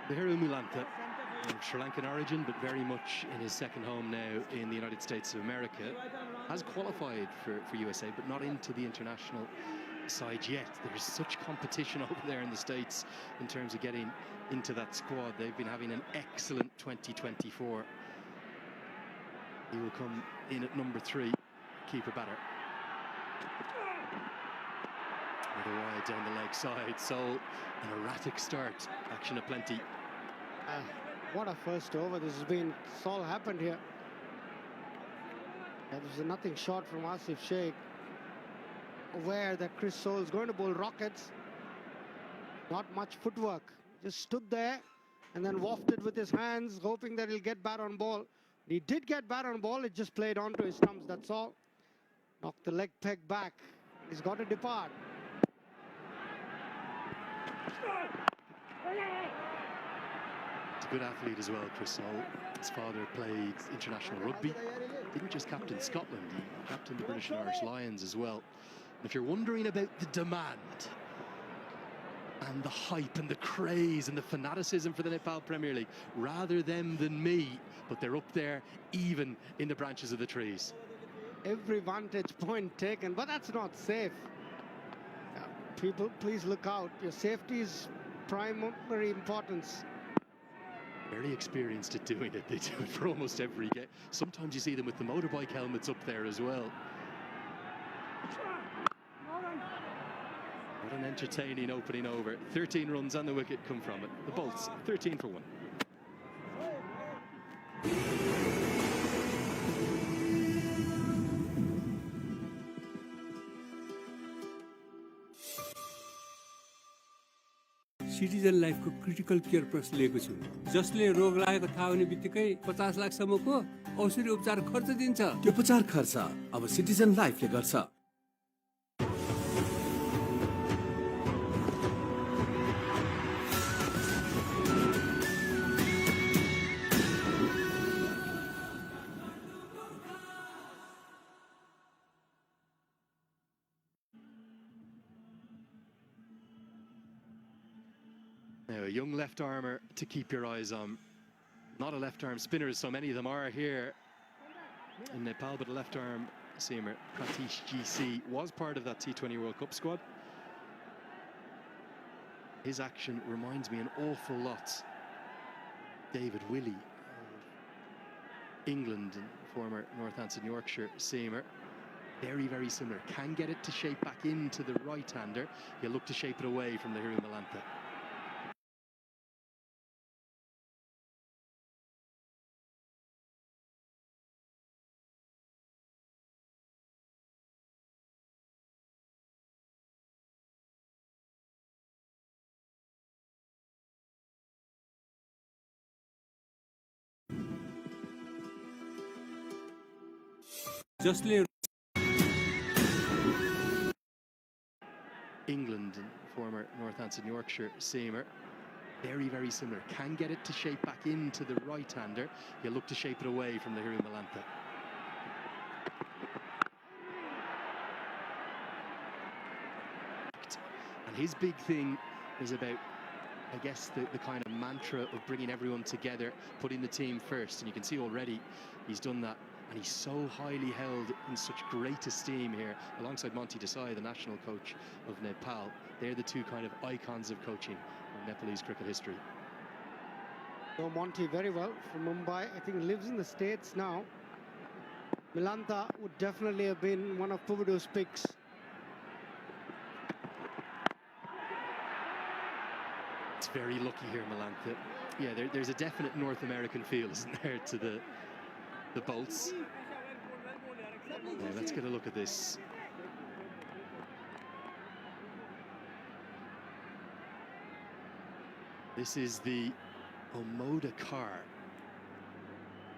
Bihiru Mulantha, of Sri Lankan origin, but very much in his second home now in the United States of America, has qualified for USA, but not into the international side yet. There's such competition over there in the States in terms of getting into that squad. They've been having an excellent 2024. He will come in at number 3, keeper batter. With a wide down the leg side, so an erratic start, action aplenty. What a first over this has been. It's all happened here. There's nothing short from Asif Sheikh. Aware that Chris Soule is going to bowl rockets. Not much footwork. Just stood there and then wafted with his hands, hoping that he'll get bat on ball. He did get bat on ball. It just played onto his stumps, that's all. Knocked the leg peg back. He's got to depart. He's a good athlete as well, Chris Soule. His father played international rugby. Didn't just captain Scotland, he captained the British and Irish Lions as well. And if you're wondering about the demand and the hype and the craze and the fanaticism for the Nepal Premier League, rather them than me, but they're up there even in the branches of the trees. Every vantage point taken, but that's not safe. People, please look out. Your safety is primary importance. Very experienced at doing it. They do it for almost every game. Sometimes you see them with the motorbike helmets up there as well. What an entertaining opening over. 13 runs on the wicket come from it. The Bolts, 13 for 1. Citizen लाइफको critical care plus लिएको छु जसले रोग लागेको थाहा हुने बित्तिकै 50 लाख सम्मको औषधि उपचार खर्च दिन्छ त्यो उपचार खर्च अब सिटिजन लाइफले गर्छ Now, a young left armer to keep your eyes on. Not a left arm spinner, as so many of them are here in Nepal, but a left arm seamer. Pratish GC was part of that T20 World Cup squad. His action reminds me an awful lot. David Willey of England and former Northampton Yorkshire seamer. Very, very similar. Can get it to shape back into the right-hander. He'll look to shape it away from the Bihiru Mulantha. जसले England and former Northampton Yorkshire seamer. Very, very similar. Can get it to shape back into the right-hander. He'll look to shape it away from the Bihiru Mulantha. And his big thing is about, I guess, the kind of mantra of bringing everyone together, putting the team first. And you can see already he's done that. And he's so highly held in such great esteem here, alongside Monty Desai, the national coach of Nepal. They're the two kind of icons of coaching in Nepalese cricket history. Know Monty very well from Mumbai. I think lives in the States now. Mulantha would definitely have been one of Puvadu's picks. It's very lucky here, Mulantha. Yeah, there's a definite North American feel, isn't there, to the Bolts. Now, let's get a look at this. This is the Omoda car.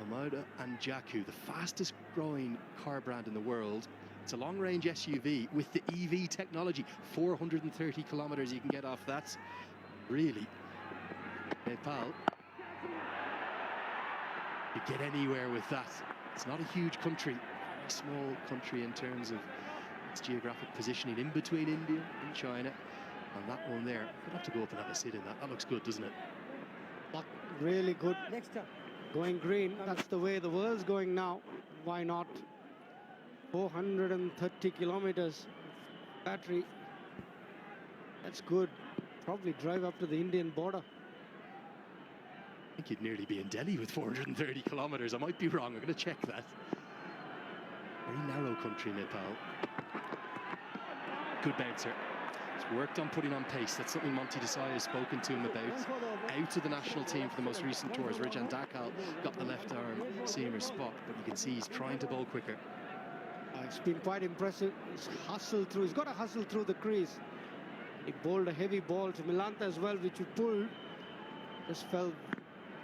Omoda and Jakku, the fastest growing car brand in the world. It's a long-range SUV with the EV technology. 430 kilometers you can get off that. Really, Nepal, you get anywhere with that. It's not a huge country, very small country in terms of its geographic positioning, in between India and China. And that one there, you'd have to go up and have a sit in that. That looks good, doesn't it? Luck really good. Going green. That's the way the world's going now. Why not? 430 kilometers battery. That's good. Probably drive up to the Indian border. I think you'd nearly be in Delhi with 430 kilometers. I might be wrong. I'm going to check that. Very narrow country, Nepal. Good bouncer. He's worked on putting on pace. That's something Monty Desai has spoken to him about. Out of the national team for the most recent tours, Rajan Dakal got the left arm seamer spot, but you can see he's trying to bowl quicker. It's been quite impressive. He's hustled through. He's got to hustle through the crease. He bowled a heavy ball to Milanta as well, which he pulled. Just fell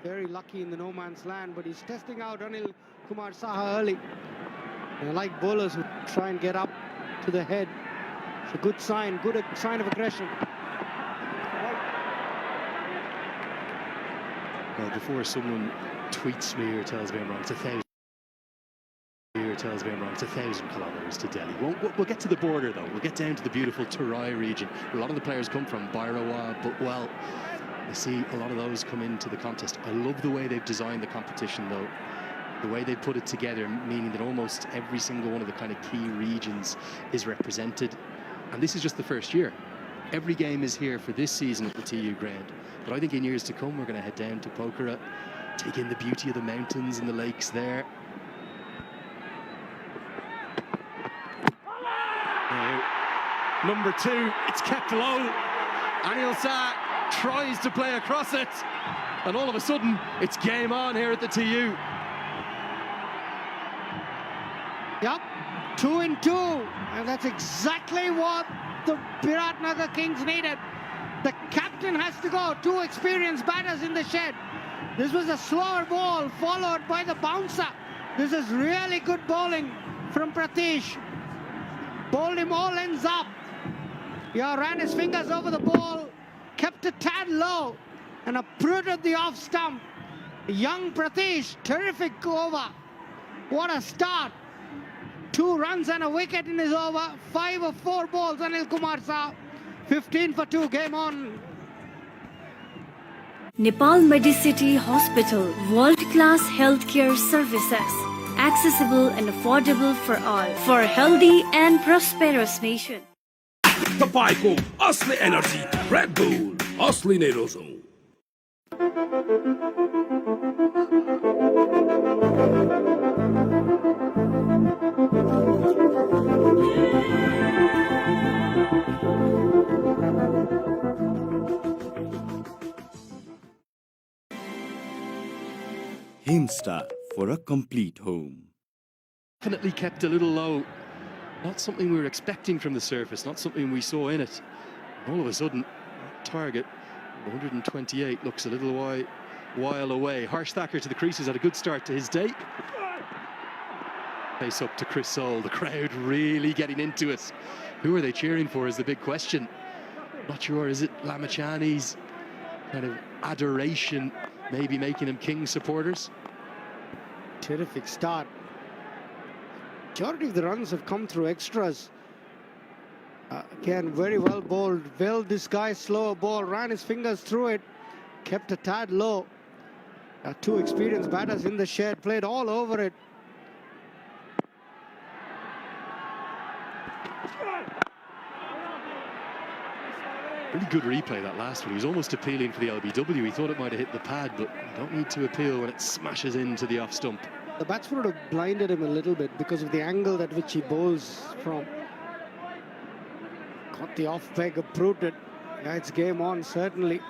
very lucky in the no man's land, but he's testing out Anil Kumar Saha early. And I like bowlers who try and get up to the head. It's a good sign of aggression. Well, before someone tweets me or tells me I'm wrong, it's 1,000 kilometers to Delhi. We'll get to the border though. We'll get down to the beautiful Terai region where a lot of the players come from, Bhairawa, but well, I see a lot of those come into the contest. I love the way they've designed the competition though. The way they put it together, meaning that almost every single one of the kind of key regions is represented. And this is just the first year. Every game is here for this season at the TU ground. But I think in years to come, we're going to head down to Pokhara, take in the beauty of the mountains and the lakes there. Number 2, it's kept low. Anil Shah tries to play across it. And all of a sudden, it's game on here at the TU. Yep, 2 in 2, and that's exactly what the Birathnagar Kings needed. The captain has to go, 2 experienced batters in the shed. This was a slower ball followed by the bouncer. This is really good bowling from Pratish. Bowled him all ends up. Yeah, ran his fingers over the ball, kept a tad low, and uprooted the off stump. Young Pratish, terrific over. What a start. 2 runs and a wicket in his over. 5 of 4 balls, Anil Kumar Shah. 15 for 2, game on. Nepal Medicity Hospital, world-class healthcare services, accessible and affordable for all, for a healthy and prosperous nation. Tapaiको असली energy red bull असली नै रोजौं Himstar for a complete home. Definitely kept a little low. Not something we were expecting from the surface, not something we saw in it. All of a sudden, target 128 looks a little while away. Harsh Thakur to the creases had a good start to his day. Face up to Chris Soule, the crowd really getting into it. Who are they cheering for is the big question. Not sure, is it Lamachani's kind of adoration maybe making them King supporters? Terrific start. Majority of the runs have come through extras. Again, very well bowled, well disguised slower ball, ran his fingers through it, kept a tad low. 2 experienced batters in the shed, played all over it. Really good replay, that last one. He was almost appealing for the LBW. He thought it might have hit the pad, but you don't need to appeal when it smashes into the off stump. The batsman would have blinded him a little bit because of the angle at which he bowls from. Got the off peg, uprooted. Yeah, it's game on, certainly.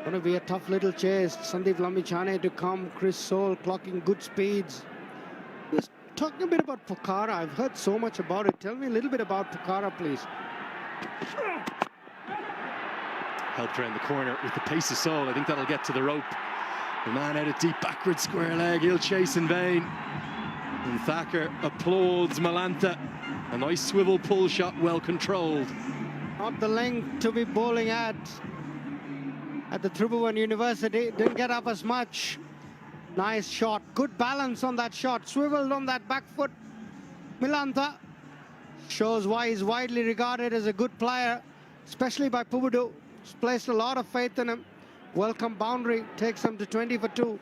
Going to be a tough little chase. Sandeep Lamichhane to come. Chris Soule clocking good speeds. Just talking a bit about Pokhara. I've heard so much about it. Tell me a little bit about Pokhara, please. Helped around the corner with the pace of Soule. I think that'll get to the rope. The man out at deep backward square leg. He'll chase in vain. And Thakur applauds Malanta. A nice swivel pull shot, well controlled. Not the length to be bowling at the Tribhuvan University. Didn't get up as much. Nice shot. Good balance on that shot. Swiveled on that back foot. Milanta shows why he's widely regarded as a good player, especially by Pubudu. He's placed a lot of faith in him. welcome boundary, takes them to 20 for 2.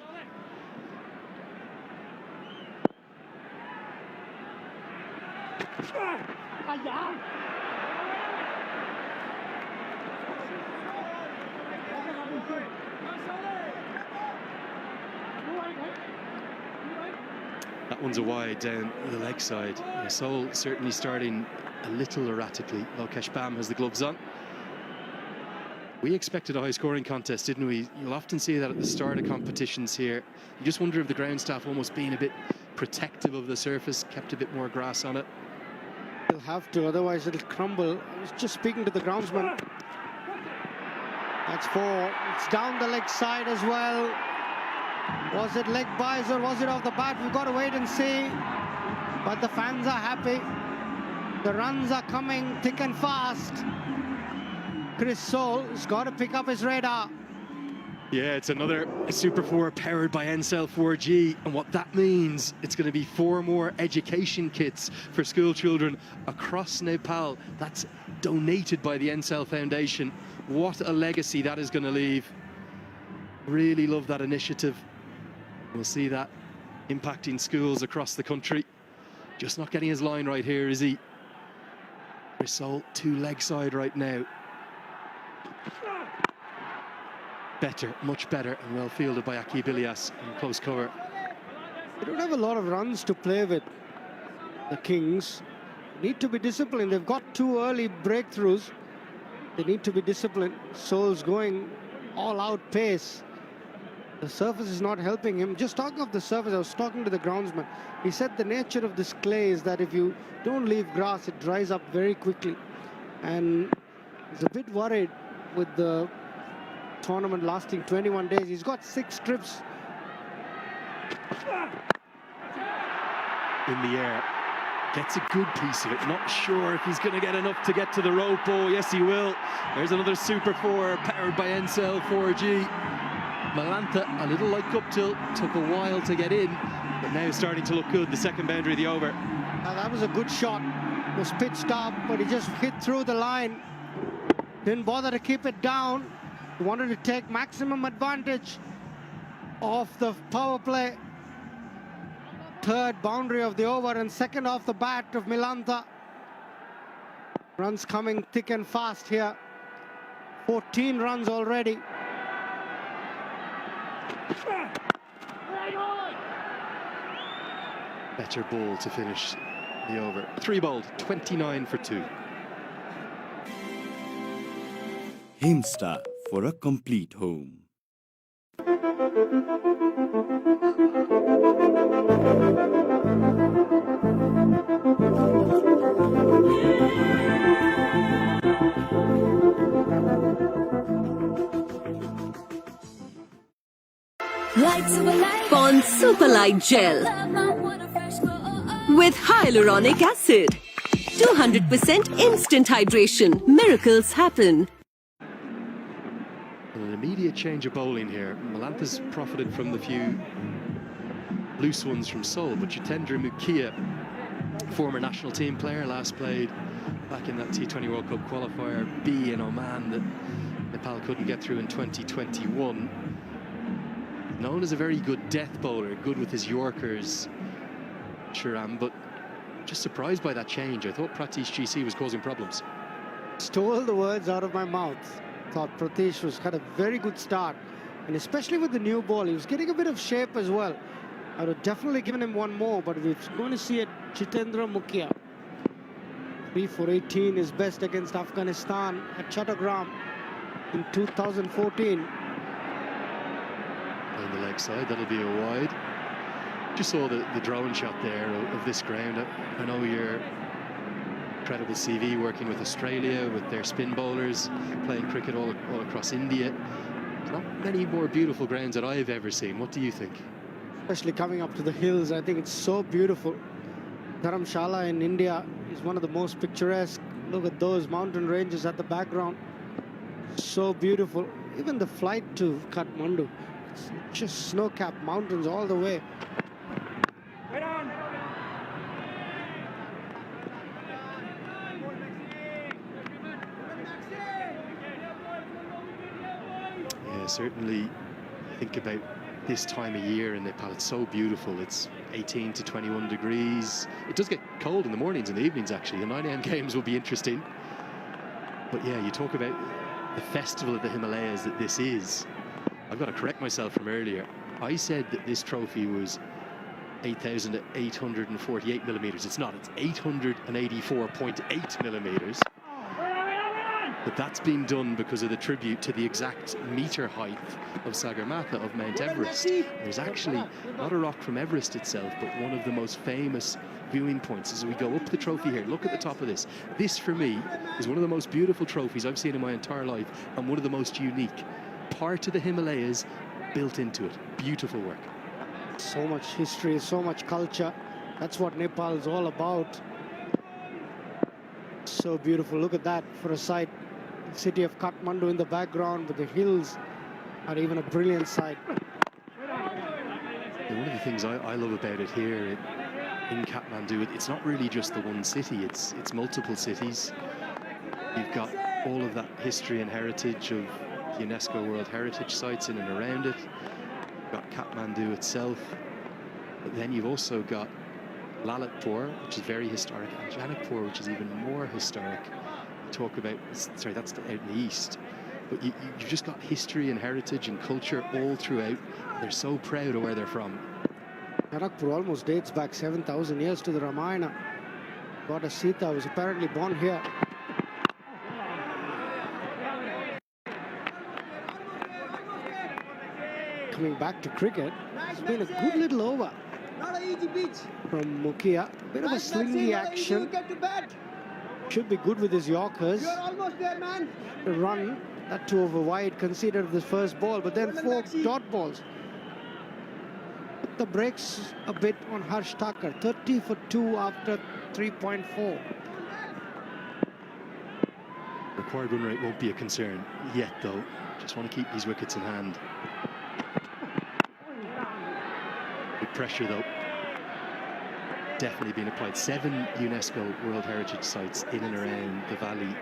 That one's a wide down the leg side. Seoul certainly starting a little erratically. Lokesh Bam has the gloves on. We expected a high-scoring contest, didn't we? You'll often see that at the start of competitions here. You just wonder if the ground staff almost being a bit protective of the surface, kept a bit more grass on it. They'll have to, otherwise it'll crumble. I was just speaking to the groundsman. That's 4. It's down the leg side as well. Was it leg buys or was it off the bat? We've got to wait and see. But the fans are happy. The runs are coming thick and fast. Chris Soul has got to pick up his radar. Yeah, it's another Super 4 powered by Ncell 4G, and what that means, it's going to be 4 more education kits for school children across Nepal. That's donated by the Ncell Foundation. What a legacy that is going to leave. Really love that initiative. We'll see that impacting schools across the country. Just not getting his line right here, is he? Chris Soul, 2 leg side right now. Better, much better, and well fielded by Akib Ilyas in close cover. They don't have a lot of runs to play with, the Kings. Need to be disciplined. They've got 2 early breakthroughs. They need to be disciplined. Soul's going all-out pace. The surface is not helping him. Just talking of the surface, I was talking to the groundsman. He said the nature of this clay is that if you don't leave grass, it dries up very quickly. And he's a bit worried with the tournament lasting 21 days. He's got 6 trips. In the air, gets a good piece of it. Not sure if he's going to get enough to get to the rope. Oh, yes, he will. There's another Super 4 powered by Ncell 4G. Malantha, a little like Guptill, took a while to get in, but now starting to look good. The second boundary of the over. That was a good shot. It was pitched up, but he just hit through the line. Didn't bother to keep it down. He wanted to take maximum advantage of the power play. 3rd boundary of the over and 2nd off the bat of Milantha. Runs coming thick and fast here. 14 runs already. Better ball to finish the over. 3 bowled, 29 for 2. Himstar for a complete home. Pond Superlight Gel with hyaluronic acid. 200% instant hydration. Miracles happen. An immediate change of bowling here. Malantha's profited from the few loose ones from Seoul, but Jitendra Mukia, former national team player, last played back in that T20 World Cup qualifier B in Oman that Nepal couldn't get through in 2021. Known as a very good death bowler, good with his Yorkers, Shiram, but just surprised by that change. I thought Pratish GC was causing problems. Stole the words out of my mouth. Thought Pratish had a very good start, and especially with the new ball, he was getting a bit of shape as well. I would have definitely given him one more, but we're going to see it. Jitendra Mukia, 3 for 18, is best against Afghanistan at Chattogram in 2014. On the leg side, that'll be a wide. Just saw the drone shot there of this ground. I know your incredible CV working with Australia, with their spin bowlers, playing cricket all across India. There's not many more beautiful grounds that I've ever seen. What do you think? Especially coming up to the hills, I think it's so beautiful. Dharamshala in India is one of the most picturesque. Look at those mountain ranges at the background. So beautiful. Even the flight to Kathmandu, it's just snow-capped mountains all the way. certainly think about this time of year in Nepal. It's so beautiful. It's 18 to 21 degrees. It does get cold in the mornings and the evenings, actually. The 9 a.m. games will be interesting. But yeah, you talk about the festival of the Himalayas that this is. I've got to correct myself from earlier. I said that this trophy was 8,848 millimeters. It's not. It's 884.8 millimeters. But that's been done because of the tribute to the exact meter height of Sagarmatha, of Mount Everest. There's actually not a rock from Everest itself, but one of the most famous viewing points. As we go up the trophy here, look at the top of this. This, for me, is one of the most beautiful trophies I've seen in my entire life, and one of the most unique. Part of the Himalayas built into it. Beautiful work. So much history, so much culture. That's what Nepal is all about. So beautiful. Look at that for a sight. The city of Kathmandu in the background, but the hills are even a brilliant sight. And one of the things I love about it here in Kathmandu, it's not really just the one city, it's multiple cities. You've got all of that history and heritage of UNESCO World Heritage Sites in and around it. You've got Kathmandu itself, but then you've also got Lalitpur, which is very historic, and Janakpur, which is even more historic. Talk about, sorry, that's out in the east, but you've just got history and heritage and culture all throughout. They're so proud of where they're from. Janakpur almost dates back 7,000 years to the Ramayana. Goddess Sita was apparently born here. Coming back to cricket, it's been a good little over from Mukia. A bit of a slingy action. Should be good with his Yorkers. You're almost there, man. The run, that 2 over wide, conceded the first ball, but then 4 dot balls. Put the brakes a bit on Harsh Thakur. 30 for 2 after 3.4. Required run rate won't be a concern yet, though. Just want to keep these wickets in hand. Big pressure, though. Definitely being applied. 7 UNESCO World Heritage Sites in and around the valley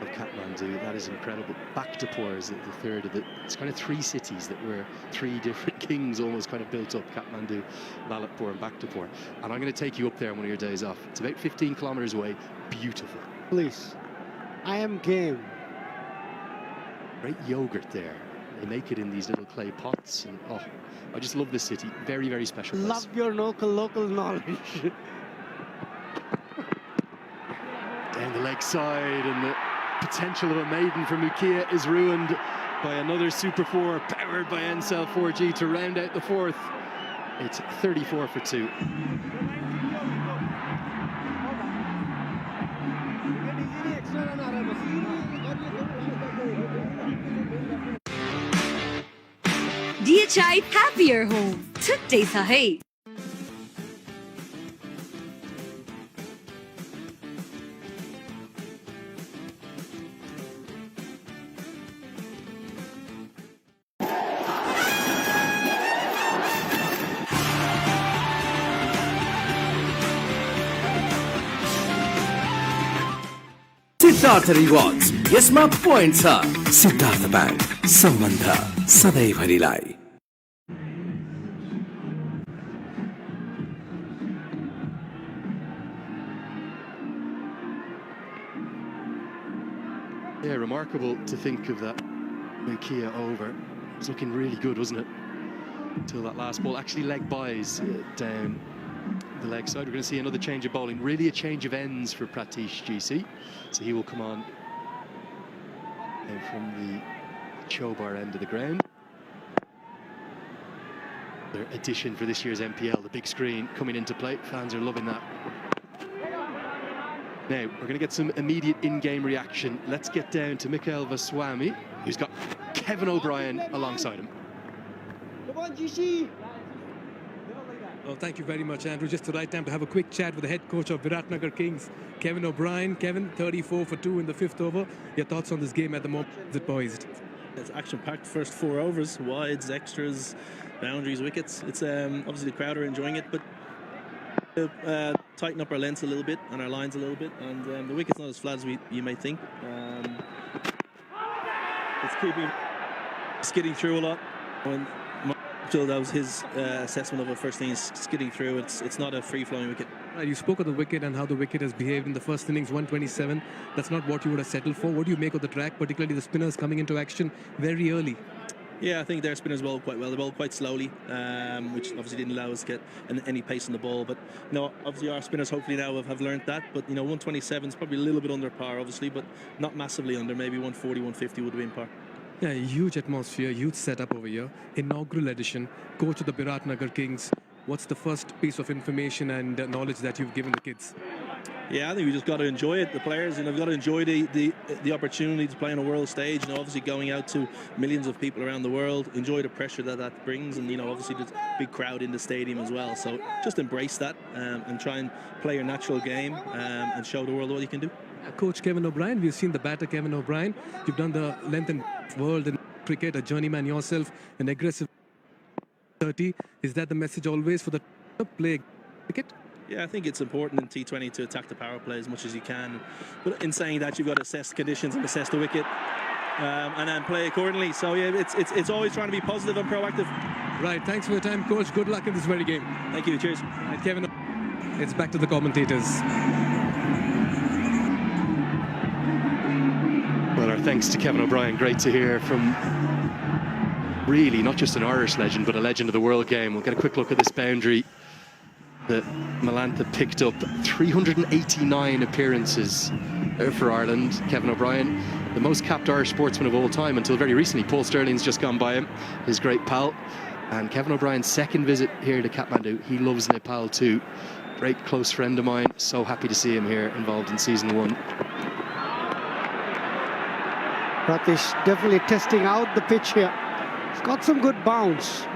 of Kathmandu. That is incredible. Bhaktapur is the third of it. It's kind of 3 cities that were 3 different kings almost kind of built up. Kathmandu, Lalitpur and Bhaktapur. And I'm going to take you up there on one of your days off. It's about 15 kilometers away. Beautiful. Please. I am game. Great yogurt there. They make it in these little clay pots, and oh, I just love this city. Very, very special place. Love your local knowledge. Down the leg side, and the potential of a maiden for Mukia is ruined by another Super 4 powered by Ncell 4G to round out the 4th. It's 34 for 2. DHI Happier Home. छुट्टै छ है। Siddharth rewards, यसमा point छ। Siddharth bank, सम्बन्ध सधैँभरिलाई। Yeah, remarkable to think of that Mukia over. It was looking really good, wasn't it? Until that last ball. Actually, leg buys down the leg side. We're going to see another change of bowling. Really a change of ends for Pratish GC. So he will come on from the Chobar end of the ground. Their addition for this year's MPL, the big screen coming into play. Fans are loving that. Now, we're going to get some immediate in-game reaction. Let's get down to Mikhail Vaswamy, who's got Kevin O'Brien alongside him. Come on, GC. Well, thank you very much, Andrew. Just the right time to have a quick chat with the head coach of Birathnagar Kings, Kevin O'Brien. Kevin, 34 for 2 in the 5th over. Your thoughts on this game at the moment? Is it poised? It's action-packed first 4 overs, wides, extras, boundaries, wickets. It's obviously the crowd are enjoying it, but tighten up our lengths a little bit and our lines a little bit, and the wicket's not as flat as you may think. It's keeping skidding through a lot. When that was his assessment of it first thing, is skidding through. It's not a free-flowing wicket. You spoke of the wicket and how the wicket has behaved in the first innings, 127. That's not what you would have settled for. What do you make of the track, particularly the spinners coming into action very early? Yeah, I think their spinners bowled quite well. They bowled quite slowly, which obviously didn't allow us to get any pace on the ball. But obviously our spinners hopefully now have learnt that. But 127 is probably a little bit under par, obviously, but not massively under. Maybe 140, 150 would have been par. Yeah, huge atmosphere, huge setup over here. Inaugural edition, coach of the Birathnagar Kings. What's the first piece of information and knowledge that you've given the kids? Yeah, I think we just got to enjoy it. The players, we've got to enjoy the opportunity to play on a world stage. Obviously going out to millions of people around the world. Enjoy the pressure that brings, and obviously there's a big crowd in the stadium as well. So just embrace that and try and play your natural game and show the world what you can do. Coach Kevin O'Brien, we've seen the batter Kevin O'Brien. You've done the length and world in cricket, a journeyman yourself, an aggressive 30. Is that the message always for the play cricket? Yeah, I think it's important in T20 to attack the power play as much as you can. But in saying that, you've got to assess conditions and assess the wicket and then play accordingly. So yeah, it's always trying to be positive and proactive. Right, thanks for your time, Coach. Good luck in this very game. Thank you, cheers. And Kevin, it's back to the commentators. Well, our thanks to Kevin O'Brien. Great to hear from really not just an Irish legend, but a legend of the world game. We'll get a quick look at this boundary that Milantha picked up. 389 appearances for Ireland. Kevin O'Brien, the most capped Irish sportsman of all time until very recently. Paul Sterling's just gone by him, his great pal. And Kevin O'Brien's second visit here to Kathmandu. He loves Nepal too. Great close friend of mine. So happy to see him here involved in season 1. Pratish definitely testing out the pitch here. He's got some good bounce.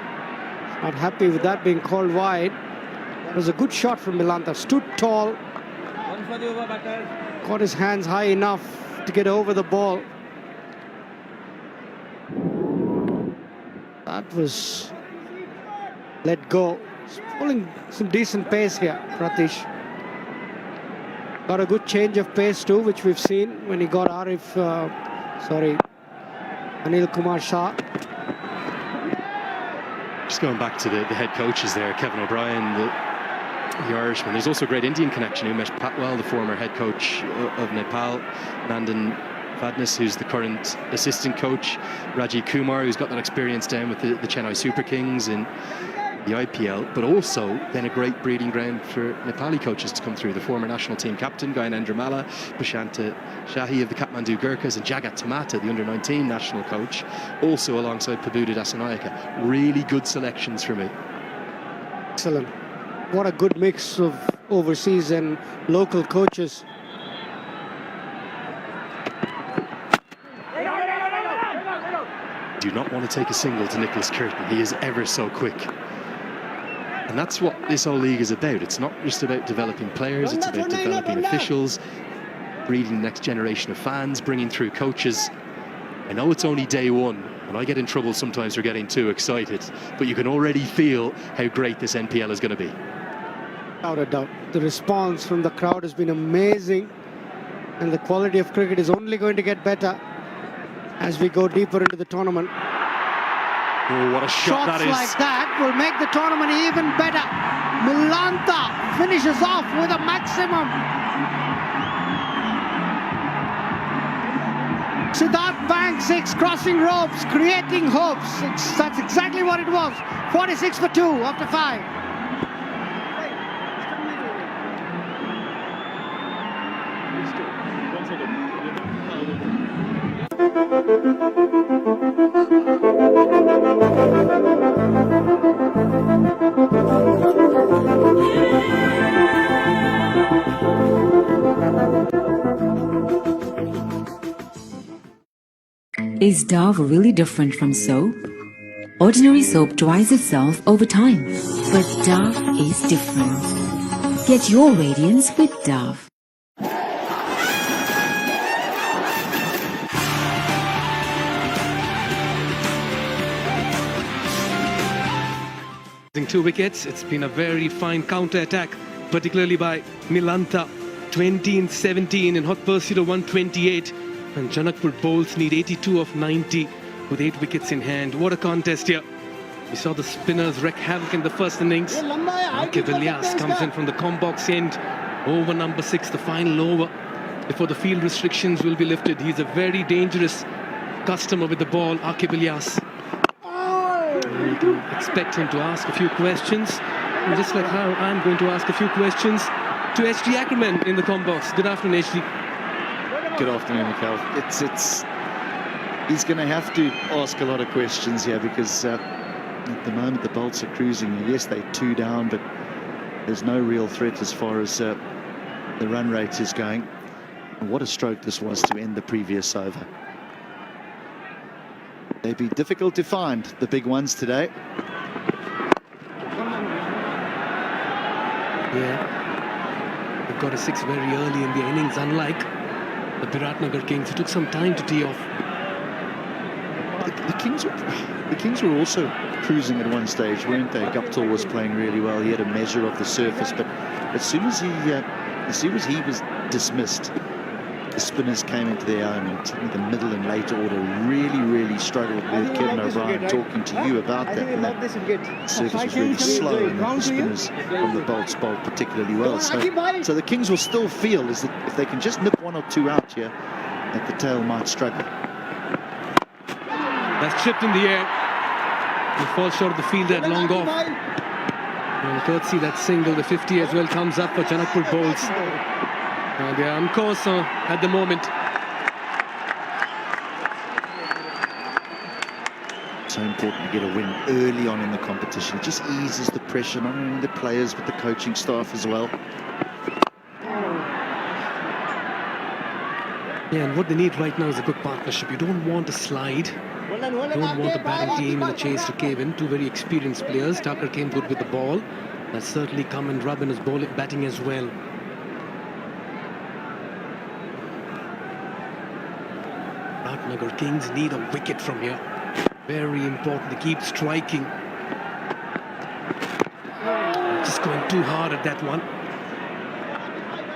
Not happy with that being called wide. It was a good shot from Milantha. Stood tall. Got his hands high enough to get over the ball. That was let go. He's pulling some decent pace here, Pratish. Got a good change of pace too, which we've seen when he got Anil Kumar Shah. Just going back to the head coaches there, Kevin O'Brien, the Irishman. There's also a great Indian connection. Umesh Patwal, the former head coach of Nepal. Nandan Vadnis, who's the current assistant coach. Rajiv Kumar, who's got that experience down with the Chennai Super Kings in the IPL, but also then a great breeding ground for Nepali coaches to come through. The former national team captain, Gyanendra Malla, Prashanta Shahi of the Kathmandu Gurkhas, and Jagat Tamata, the under-19 national coach, also alongside Prabhuda Dasanayaka. Really good selections for me. Excellent. What a good mix of overseas and local coaches. Do not want to take a single to Nicholas Curtin. He is ever so quick. And that's what this whole league is about. It's not just about developing players, it's about developing officials, breeding the next generation of fans, bringing through coaches. I know it's only day 1, and I get in trouble sometimes for getting too excited, but you can already feel how great this NPL is going to be. Without a doubt. The response from the crowd has been amazing, and the quality of cricket is only going to get better as we go deeper into the tournament. Oh, what a shot that is. Shots like that will make the tournament even better. Milantha finishes off with a maximum. Siddharth Bank 6 crossing ropes, creating hopes. That's exactly what it was. 46 for 2 after 5. Is Dove really different from soap? Ordinary soap dries itself over time, but Dove is different. Get your radiance with Dove. Two wickets. It's been a very fine counter-attack, particularly by Milantha. 20 in 17 in hot pursuit of 128. And Janakpur bowls need 82 of 90. with 8 wickets in hand. What a contest here. We saw the spinners wreak havoc in the first innings. Akib Ilyas comes in from the Combox end. Over number 6, the final over before the field restrictions will be lifted. He's a very dangerous customer with the ball, Akib Ilyas. You can expect him to ask a few questions, just like how I'm going to ask a few questions to HG Ackerman in the Combox. Good afternoon, HG. Good afternoon, Mikhail. He's going to have to ask a lot of questions here because at the moment the Bolts are cruising. Yes, they're 2 down, but there's no real threat as far as the run rate is going. And what a stroke this was to end the previous over. They'd be difficult to find, the big ones today. Yeah, they've got a 6 very early in the innings, unlike the Birathnagar Kings, who took some time to tee off. The Kings were also cruising at one stage, weren't they? Guptill was playing really well. He had a measure of the surface, but as soon as he was dismissed, the spinners came into their own, and certainly the middle and late order really struggled with Kevin O'Brien talking to you about that. And that surface was really slow, and the spinners from the Bolts bowled particularly well. So the Kings will still feel is that if they can just nip 1 or 2 out here, that the tail might struggle. That's chipped in the air. He falls short of the field at long off. And courtesy that single, the 50 as well comes up for Janakpur bowls. And they are on course at the moment. So important to get a win early on in the competition. It just eases the pressure, not only the players but the coaching staff as well. Yeah, and what they need right now is a good partnership. You don't want a slide. You don't want the batting team and the chase to cave in. 2 very experienced players. Tucker came good with the ball. That's certainly come and rub in his batting as well. Birathnagar Kings need a wicket from here. Very important to keep striking. Just going too hard at that one.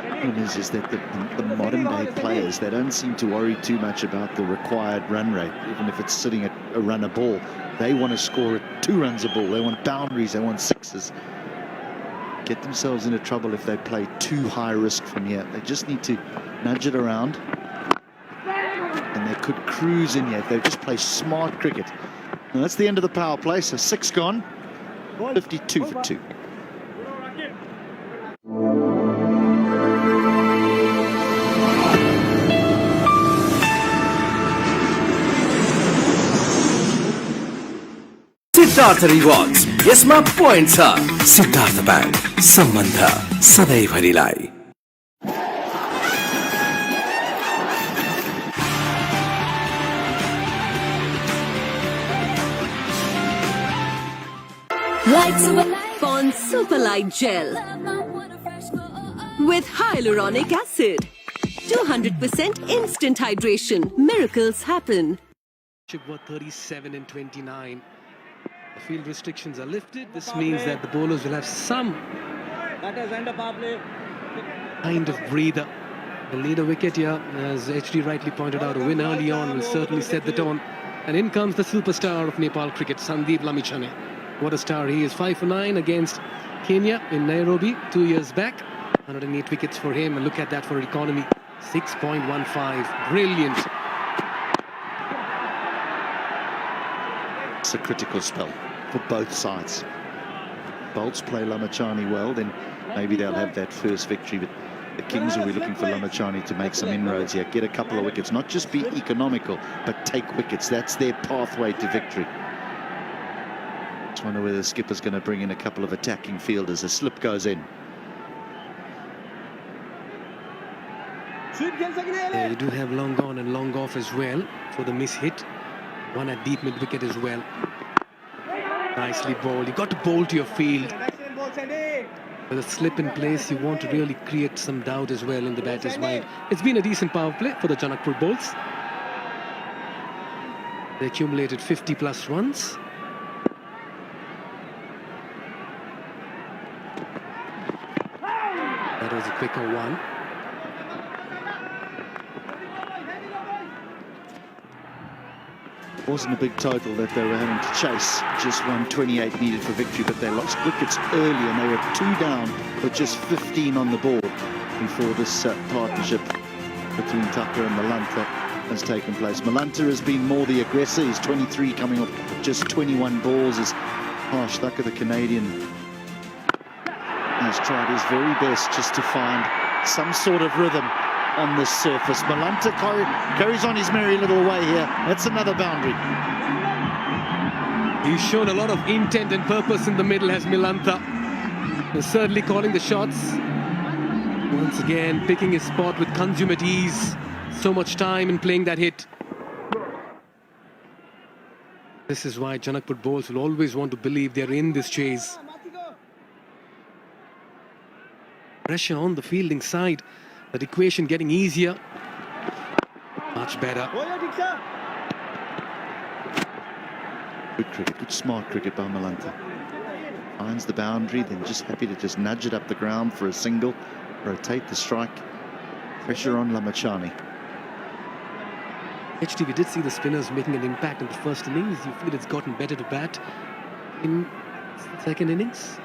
The problem is that the modern day players, they don't seem to worry too much about the required run rate, even if it's sitting at a run a ball. They want to score at 2 runs a ball. They want boundaries, they want 6s. Get themselves into trouble if they play too high risk from here. They just need to nudge it around, and they could cruise in here if they just play smart cricket. And that's the end of the power play, so 6 gone, 52 for 2. Siddharth rewards, यसमा point छ। Siddharth bank, सम्बन्ध सधैँभरिलाई। Pond Superlight Gel with hyaluronic acid. 200% instant hydration. Miracles happen. Worth 37 and 29. The field restrictions are lifted. This means that the bowlers will have some kind of breather. They'll need a wicket here, as HD rightly pointed out. A win early on will certainly set the tone. And in comes the superstar of Nepal cricket, Sandeep Lamichhane. What a star he is. 5 for 9 against Kenya in Nairobi 2 years back. 108 wickets for him, and look at that for economy. 6.15. Brilliant. It's a critical spell for both sides. Bolts play Lamichhane well, then maybe they'll have that first victory. But the Kings will be looking for Lamichhane to make some inroads here, get a couple of wickets, not just be economical, but take wickets. That's their pathway to victory. Just wonder whether the skipper's going to bring in a couple of attacking fielders. A slip goes in. Yeah, you do have long on and long off as well for the miss hit. One at deep mid wicket as well. Nicely bowled. You got to bowl to your field. With a slip in place, you want to really create some doubt as well in the batter's mind. It's been a decent power play for the Janakpur bowls. They accumulated 50 plus runs. That was a quicker one. Wasn't a big total that they were having to chase. Just 128 needed for victory, but they lost wickets early and they were 2 down with just 15 on the board before this partnership between Tucker and Malanta has taken place. Malanta has been more the aggressor. He's 23 coming off just 21 balls as Harsh Thakur, the Canadian, has tried his very best just to find some sort of rhythm on this surface. Malanta carries on his merry little way here. That's another boundary. He's shown a lot of intent and purpose in the middle, has Milantha. He's certainly calling the shots. Once again, picking his spot with consummate ease. So much time in playing that hit. This is why Janakpur bowls will always want to believe they're in this chase. Pressure on the fielding side. That equation getting easier. Much better. Good cricket, good smart cricket by Malanta. Finds the boundary, then just happy to just nudge it up the ground for a single. Rotate the strike. Pressure on Lamachani. HT, we did see the spinners making an impact in the first innings. You feel it's gotten better to bat in second innings?